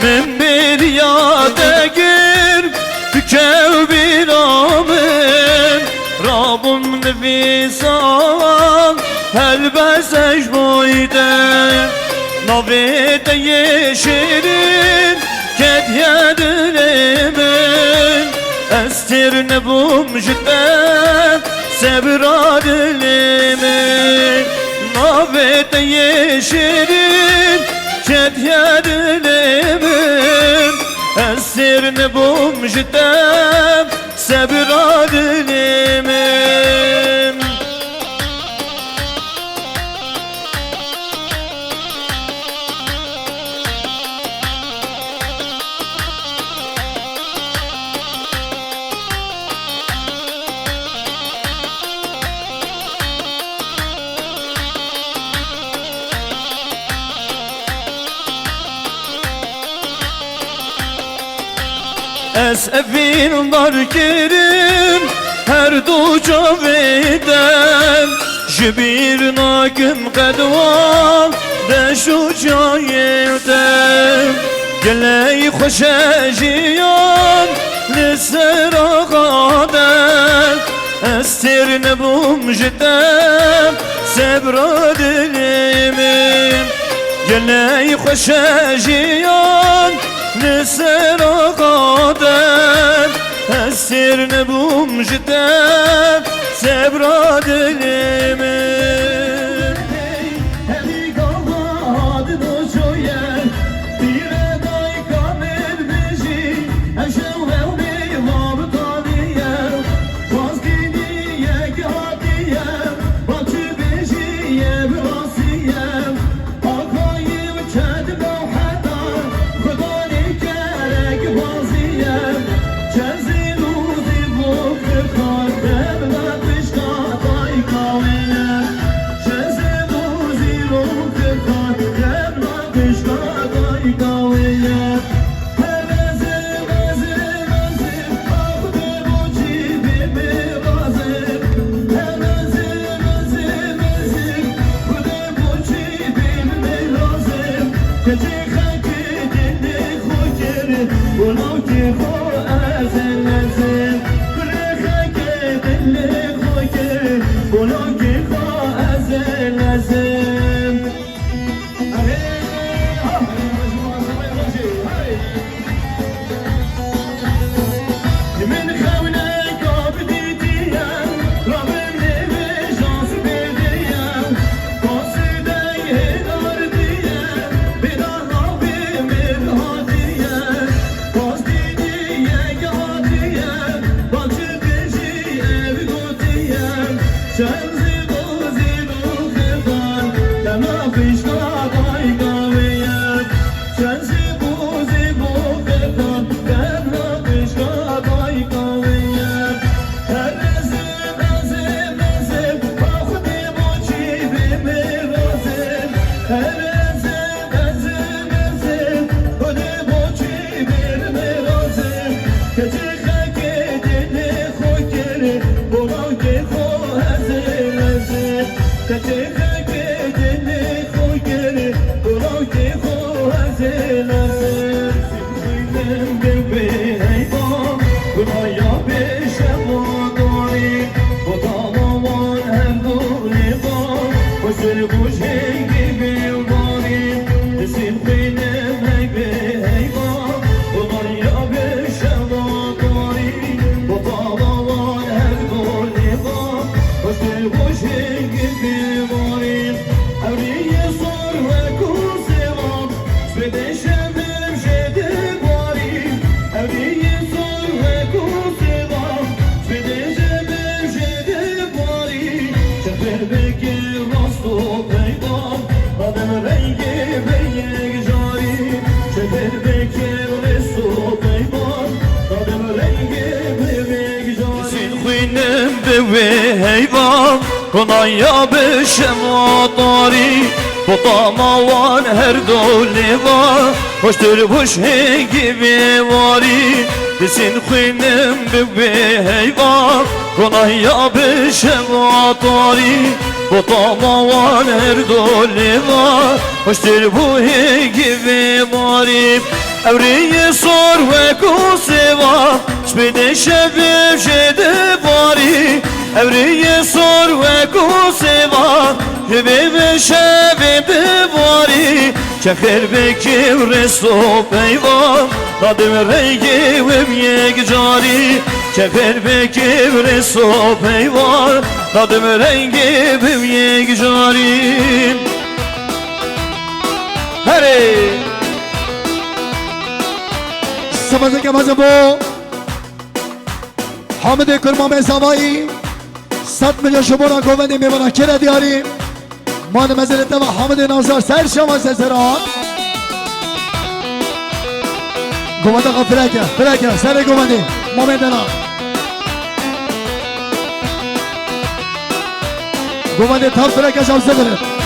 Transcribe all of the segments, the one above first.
من bir yadegir tükev bir amin Rabbim nefisal helbezej boyde Navide yeşirin kedye dilimin Estir nebum jitten sebra dilimin Navide yeşirin kedye dilimin Estir nebum jitten sebra dilimin Ez evin var girim her duca veden Jibir nakim qedval de şuca yevden Geley xoşe jiyan lisser ağaden Estir nebum jidem sebra dilimin Geley xoşe jiyan lisser ağaden Esir nebum jidem sebra dilimin Hedi gavad dojoye Dire day kamil beji Eşev hevni mabtaniye Vazginiye gadiye Batı bejiye brasiye Akayim kedme heda Kudani gerek vaziye Cezilu zibu kırkar Devle pişka day kavine Cezilu zibu kırkar Devle pişka day kavine Hevezim ezim ezim Abde bu cibimi vazim Hevezim ezim ezim Abde bu cibimi lazım Gece haki dindi khokeri Bulav ki kho ezin ezin Kure haki dindi khokeri Bulav ki kho ezin ezin من خونك عبديتيا ربم نبي جانس بديا قصدي هدارديا بلا ربي مرهاديا قصدي ديا قاديا باجي بيجي ابقوتيا شمزي بوزي بوخدان لما فيش قاطعي قويا شمزي بوزي بوخدان لما فيش قاطعي قويا هرزم ازم ازم باخدي بوجي بمرازم هرزم ازم ازم خدي بوجي بمرازم كتي خاكي دلي خوكري بولاكي خو هزل ازم كتي خاكي دلي خوكري بولاكي خو هزل ازم سيخوينم بوي هيبام Buraya beşe vadari Bu dalaman her dole var Kusur kuş hey gibi vari Desin benim hey be hey var Buraya beşe vadari Bu dalaman her dole var Kusur kuş hey gibi vari Evriye sor ve kusevam Svedeşemim jede vari Evriye sor ve kusevam Svedeşemim jede vari Çeper beki rasto peydam Adem rengi beyek jari Çeper beki rasto peydam Adem rengi beyek jari Sinxuinem bewe heyvan Konaya beşem atari Potamavan her dole var Hoştur hoş hey gibi vari Sinxuinem bewe heyvan Konaya beşem atari bu tamavan her doliva hoştur bu gibi marif evriye sor ve kuseva şbide şebib şede bari evriye sor ve kuseva şbide şebib bari çeker bekir resto peyvan dadım rengi ve yek cari çeker bekir resto peyvan dadım rengi ve yek cari hare سمزه که مزه بو حامد کرمان به سوایی 100 میلیون شمارا گوونده میبانا کره دیاری مان مزلت و حامد نازار سر شما سرات گوونده قا فرکه سر گوونده مومندنا گوونده تا فرکه شام سبره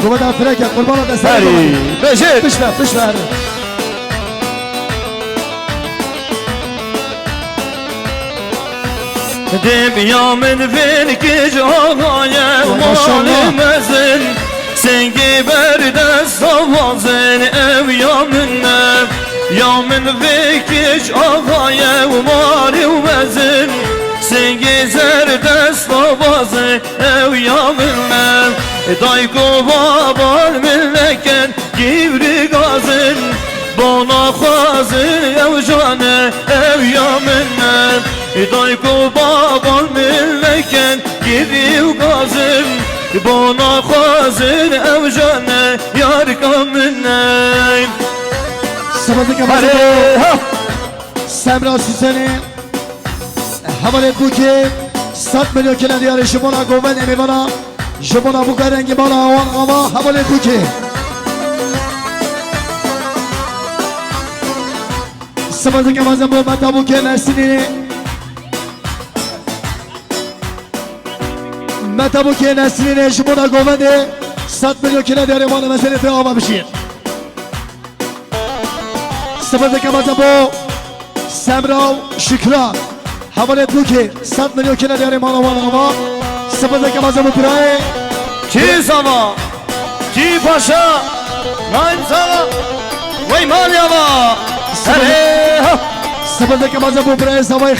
گوونده فرکه قربان ده سر هری بشید بشتر دم من فيك جاغايا ما شاء الله. مزن سنگی بر دست آوازن او یا من فیکش آقای و ماری و مزن سنگی زر دست آوازن او یا من دایگو بابان ملکن گیوری گازن بانا خوازن او جانه او یا من دایگو بابان ملکن گیوری گازن بانا خوازن او جانه یار کامنه سمزه که مزه بو سمرا سیسنی حواله بو که 100 میلیون کلن دیاره شمانا گوون امیوانا شمانا بو کرنگی بانا آوان آوا حواله بو که سمزه که مزه بو متا بو که نسینی متا بو که نسینی شمانا گوون 100 میلیون کلن دیاره بانا مسئله تا آوا بشید سمزه که مزه بو سمرا شکرا حواله بو که 100 میلیون کلن دیاره بانا آوا سمزه که مزه بو پرای کی sama ki paşa naim sana vay malyava hele سبزه که مزه بو برای سوای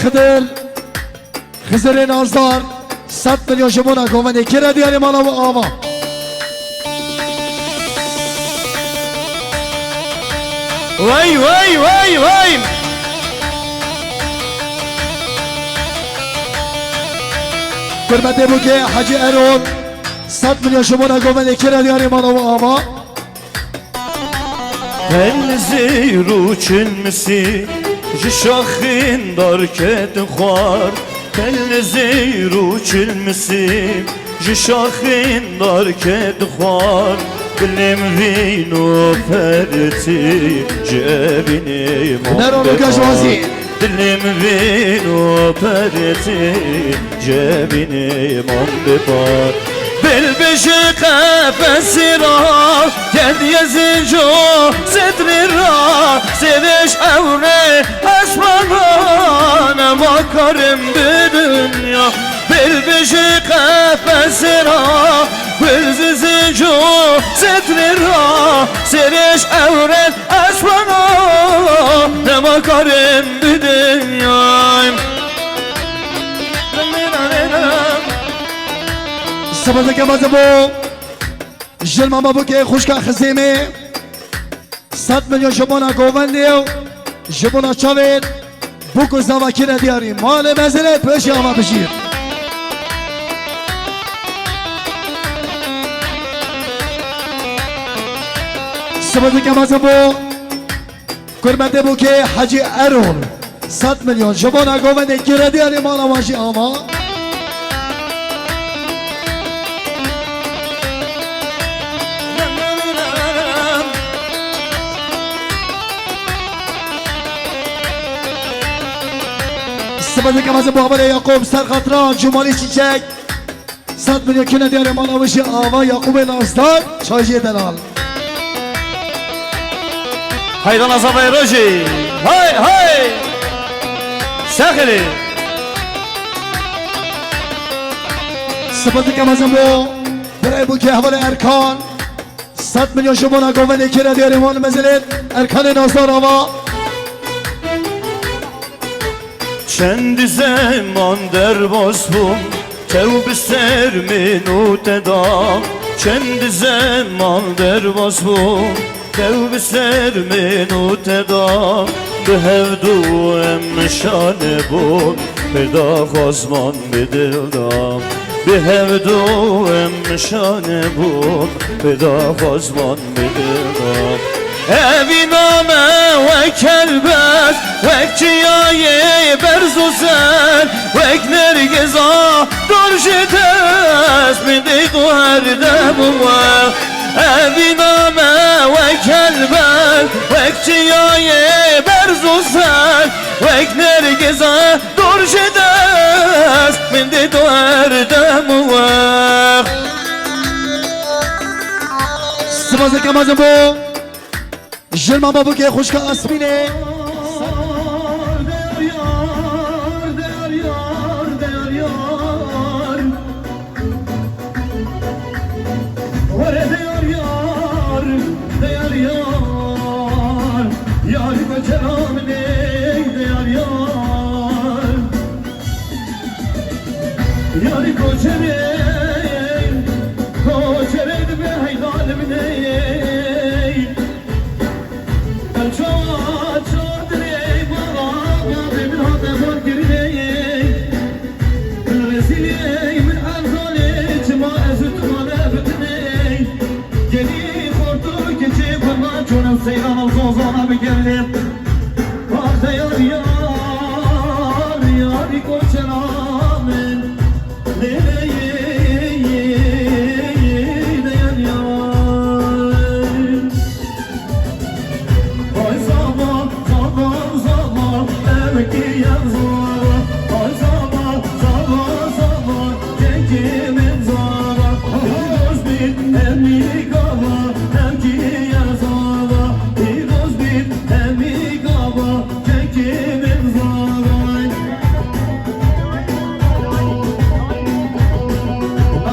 خزر نازدار 100 میلیون شمونا گوونده که را دیاری مالا و آوا vay vay vay vay کرمته بو که حجی ارون 100 میلیون شمونا گوونده که را دیاری مالا و آوا Elziru çilmisi Şahin darket xwar Elziru çilmisi Şahin darket xwar Bilim vino ferti Cebini Neronu Gajvazi Dilim vino ferti Cebini mondepar بالبش قفص را کد یزجو صدر را سرش اوره اسمان ما کارم به دنیا بالبش قفص را بالزجو صدر را سرش اوره اسمان ما کارم به دنیا سبزه که مزه بو جل ماما بو که خوشکا خزیمه 100 میلیون شمونا گوونده شمونا چاوید بو که زواکی را دیاری مال مزره پشی آما بشیر سبزه که مزه بو کرمته بو که حجی ارون 100 میلیون شمونا گوونده که را دیاری مال آماشی آما سبزه که مزه بابر یعقوب سرخطران جمالی چیچک 100 میلیون کنه دیاره مانوشی آوا یعقوب نازدار چایجی دلال Haydan azabay roji hay hay Sahili سپاس کمازم بو برای بو که حوال ارکان 100 میلیون شما نگوون که دیارمان مزلت ارکان نازدار آوا چند زمان در باسبون Tevbe serminut edam Çend zaman derbas bu Tevbe serminut edam Behevdu emşane bu Peda khazman bedildam Behevdu emşane bu Peda khazman bedildam Eviname ve kelbez Vek ciyaye berzuzer Vek nergeza Dorşetes Midi duherde bu var Eviname ve kelbez Vek ciyaye berzuzer Vek nergeza Dorşetes Midi duherde bu var سپاس کمازم بو جلما بابو که خوشکا اسمینه Yari koçemeyin, koçemeyin be haydalim ney. El çoğat ney, baba demin hatta zor giriney. Resiley min anzali, çima ezut mane bitney. Geli kortu keçi bana çoğun seyran al zozana bir geldim. Ah da yari koçemeyin. Thank you.